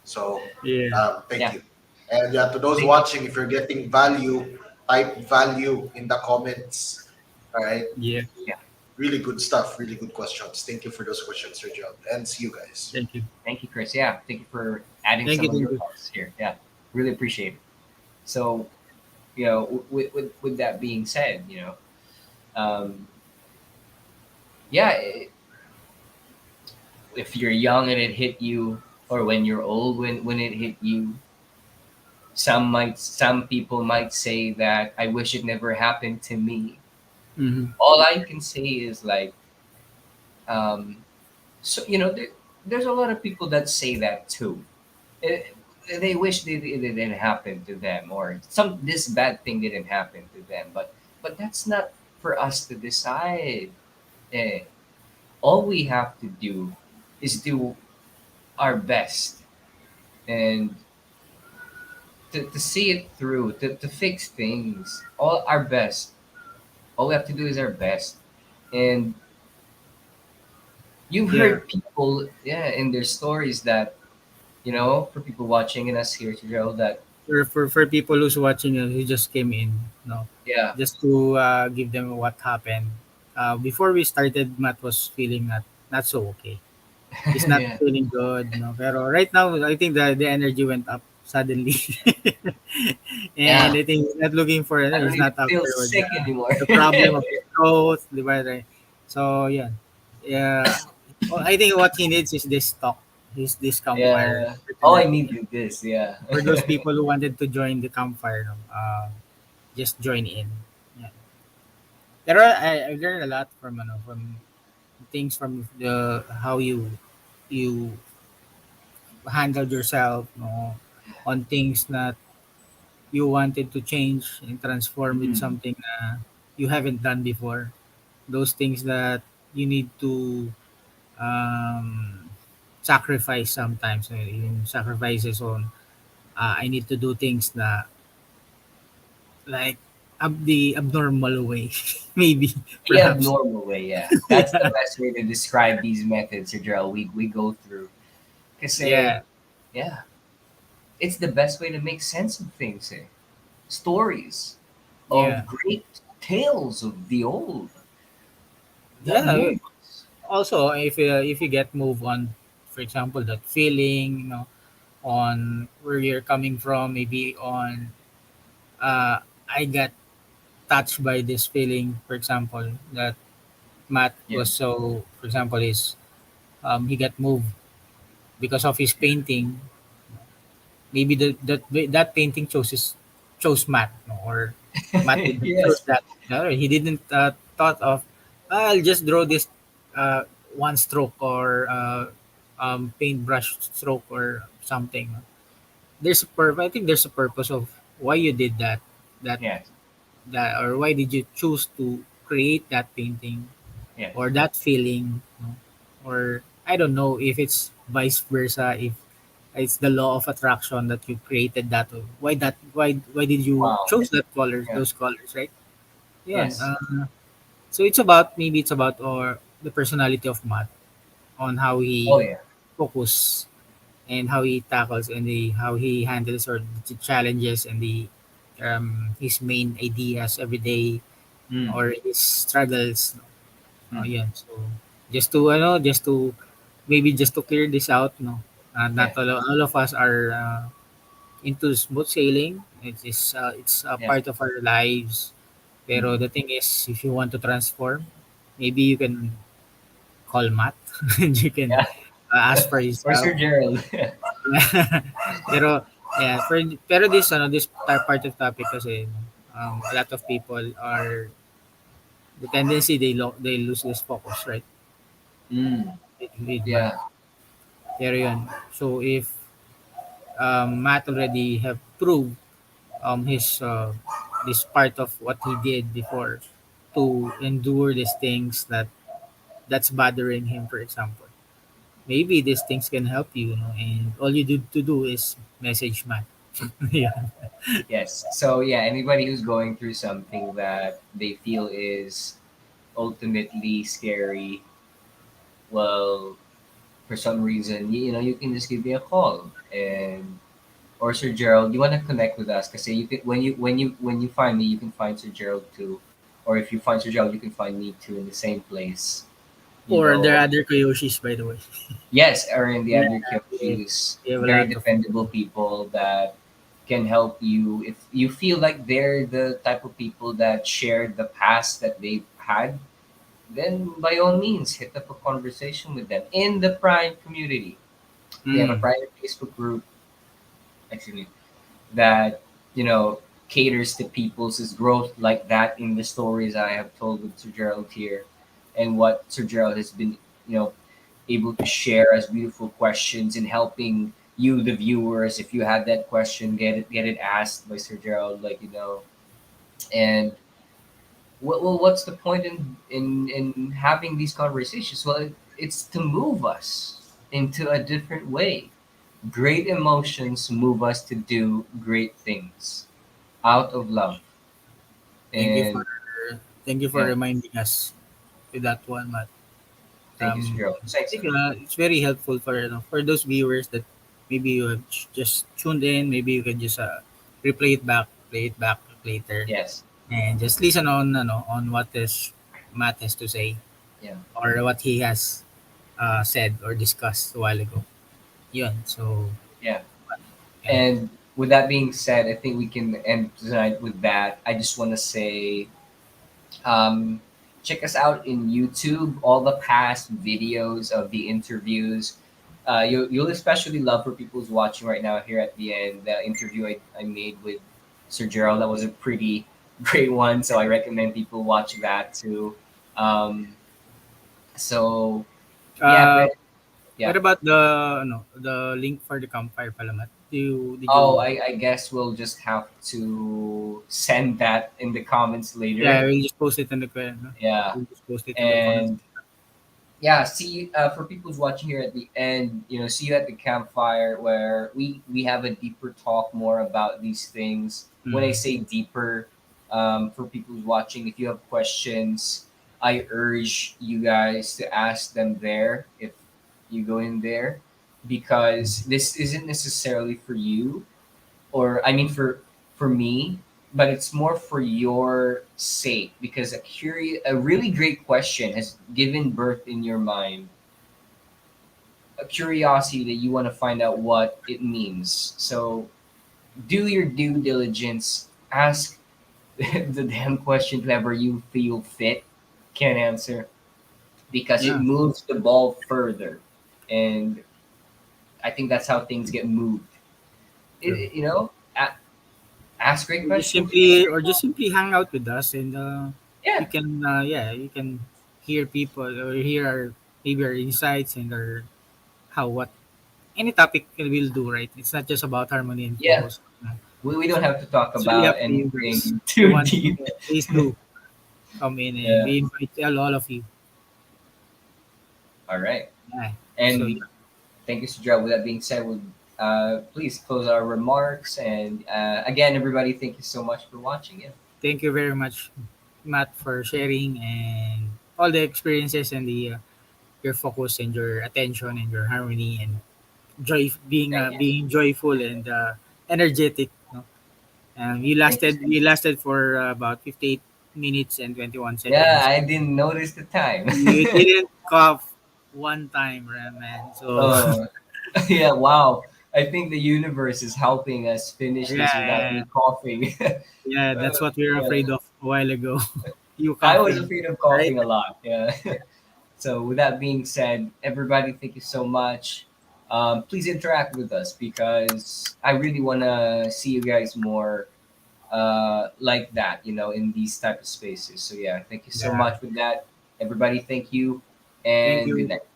S3: So,
S2: Yeah.
S3: thank
S1: Yeah,
S3: you. And yeah, to those
S1: thank you.
S3: watching, if you're getting value, type value in the comments. All right.
S2: Yeah.
S1: Yeah,
S3: Really good stuff. Really good questions. Thank you for those questions, Sir John. And see you guys.
S2: Thank you.
S1: thank you, Chris. Yeah, thank you for adding
S2: Thank you.
S1: some of
S2: Thank
S1: your
S2: you.
S1: thoughts here. Yeah, really appreciate it. So, with that being said, um, yeah, if you're young and it hit you, or when you're old when it hit you, some people might say that I wish it never happened to me.
S2: Mm-hmm.
S1: All I can say is like, um, so there's a lot of people that say that too. Eh, they wish it didn't happen to them, or this bad thing didn't happen to them. But that's not for us to decide. Eh, all we have to do is do our best, and to see it through, to fix things. All our best. All we have to do is our best. And you've
S2: Yeah.
S1: heard people, yeah, in their stories that, for people watching and us here to know that,
S2: For people who's watching who just came in, no,
S1: yeah,
S2: just to give them what happened. Before we started, Matt was feeling not so okay. He's not
S1: yeah,
S2: feeling good, no. Pero right now, I think the energy went up suddenly, and
S1: yeah.
S2: I think he's not looking for it.
S1: I don't
S2: He's
S1: even
S2: not
S1: feel
S2: after
S1: sick anymore.
S2: the problem of his throat, di ba? Right? So yeah, yeah. Well, I think what he needs is this talk, this campfire
S1: Yeah.
S2: to
S1: All I
S2: let
S1: need is this. Yeah.
S2: for those people who wanted to join the campfire, no, just join in. Yeah. I learned a lot from from things from the how you handled yourself, no, on things that you wanted to change and transform with
S1: Mm.
S2: something you haven't done before. Those things that you need to um, sacrifice sometimes. Yung sacrifices on I need to do things na like the abnormal way, maybe
S1: The
S2: perhaps.
S1: abnormal way. Yeah. That's the best way to describe these methods, Adriel, we go through. Because,
S2: Yeah,
S1: yeah, it's the best way to make sense of things. Stories
S2: yeah,
S1: of great tales of the old, the
S2: yeah.
S1: new ones.
S2: Also, if you get move on, for example, that feeling, on where you're coming from, maybe on I got touched by this feeling, for example, that Matt
S1: Yeah.
S2: was so, for example, is he got moved because of his painting. Maybe that painting chose Matt, no? Or Matt didn't choose
S1: Yes.
S2: that. No, he didn't thought of I'll just draw this uh, one stroke or paintbrush stroke or something. I think there's a purpose of why you did that
S1: Yes.
S2: or why did you choose to create that painting
S1: Yes.
S2: or that feeling, no? Or I don't know if it's vice versa, if it's the law of attraction that you created that. Or why did you
S1: Wow.
S2: choose that colors,
S1: Yeah.
S2: those colors, right? Yeah.
S1: Yes.
S2: So it's about or the personality of Matt on how
S1: Oh,
S2: he
S1: yeah.
S2: focus and how he tackles and how he handles or the challenges and the his main ideas every day
S1: Mm.
S2: or his struggles.
S1: Mm.
S2: Yeah. So just to maybe just to clear this out, no. Not
S1: Yeah.
S2: all of us are into smooth sailing. It's a
S1: Yeah.
S2: part of our lives. Pero
S1: Mm.
S2: the thing is, if you want to transform, maybe you can call Matt and you can
S1: Yeah.
S2: ask for his
S1: Or
S2: help.
S1: Sir Gerald.
S2: pero yeah, pero this part of topic kasi a lot of people are the tendency they lose this focus, right?
S1: Mm.
S2: With Matt.
S1: Yeah.
S2: Pero yun. So if Matt already have proved his this part of what he did before to endure these things that's bothering him, for example, maybe these things can help you, and all you do to do is message Matt. Yeah.
S1: Yes. So yeah, anybody who's going through something that they feel is ultimately scary, well, for some reason, you can just give me a call, and or Sir Gerald, you want to connect with us because you can when you find me, you can find Sir Gerald too, or if you find Sir Gerald, you can find me too in the same place. You
S2: Or there
S1: know,
S2: are other Kyoshis, by the way.
S1: yes, or in the
S2: Yeah,
S1: other
S2: we,
S1: Kyoshi's,
S2: we have a
S1: very
S2: lot of
S1: dependable people that can help you. If you feel like they're the type of people that share the past that they've had, then by all means hit up a conversation with them in the Prime community. We have a
S2: Mm.
S1: private Facebook group, actually, that you know caters to people's growth like that in the stories I have told with Sir Gerald here, and what Sir Gerald has been you know able to share as beautiful questions in helping you, the viewers. If you have that question, get it asked by Sir Gerald, and what's the point in having these conversations? Well, it's to move us into a different way. Great emotions move us to do great things out of love.
S2: Thank you for
S1: And
S2: thank you for
S1: yeah,
S2: reminding us with that one, Matt.
S1: thank you, Sir Gerald.
S2: I
S1: Thanks.
S2: think it's very helpful for for those viewers that maybe you have just tuned in. Maybe you can just play it back later,
S1: Yes.
S2: and just listen on on what is Matt has to say
S1: Yeah.
S2: or what he has said or discussed a while ago. Yun. So
S1: Yeah.
S2: yeah,
S1: And with that being said, I think we can end tonight with that. I just want to say, um, check us out in YouTube. All the past videos of the interviews. You'll especially love for people who's watching right now here at the end. The interview I made with Sir Gerald, that was a pretty great one. So I recommend people watch that too. Um, so yeah,
S2: uh, what
S1: yeah.
S2: about the link for the campfire, pala, Matt? Did
S1: Oh,
S2: you?
S1: I guess we'll just have to send that in the comments
S2: Yeah,
S1: later.
S2: we'll just post it in the
S1: Yeah.
S2: we'll just post it in the comments.
S1: And yeah, see, for people who's watching here at the end, see you at the campfire where we have a deeper talk more about these things. When I
S2: Mm.
S1: say deeper, for people who's watching, if you have questions, I urge you guys to ask them there if you go in there, because this isn't necessarily for you, or I mean for me, but it's more for your sake, because a really great question has given birth in your mind a curiosity that you want to find out what it means. So do your due diligence, ask the damn question whoever you feel fit can answer, because it
S2: Yeah,
S1: moves the ball further, and I think that's how things get moved.
S2: true.
S1: Ask great questions.
S2: Or just simply hang out with us, and you
S1: Yeah.
S2: can you can hear people or hear our maybe our insights and our how what any topic we'll do, right? It's not just about harmony and
S1: Yeah,
S2: focus.
S1: we don't have to talk
S2: It's really
S1: about
S2: up to you guys.
S1: anything
S2: You
S1: too
S2: want
S1: deep.
S2: please do come in, and
S1: Yeah.
S2: we invite all of you.
S1: All right.
S2: Yeah. So
S1: And
S2: yeah,
S1: thank you, Sujat. With that being said, please close our remarks. And again, everybody, thank you so much for watching. Yeah.
S2: thank you very much, Matt, for sharing and all the experiences and the your focus and your attention and your harmony and
S1: Thank you.
S2: being joyful and energetic. No?
S1: Thank you so
S2: You
S1: much.
S2: lasted for about 58 minutes and 21 seconds.
S1: Yeah, I didn't notice the time.
S2: You didn't cough one time, right, man. So
S1: Oh, yeah. Wow. I think the universe is helping us finish this without
S2: yeah,
S1: me coughing.
S2: yeah, that's what we were
S1: Yeah.
S2: afraid of a while ago. You
S1: I was
S2: coughing,
S1: afraid of
S2: right?
S1: coughing a lot. Yeah. So, with that being said, everybody, thank you so much. Please interact with us, because I really want to see you guys more like that, in these type of spaces. So, yeah, thank you so
S2: Yeah.
S1: much with that. Everybody, thank you
S2: Thank
S1: and good
S2: you.
S1: night.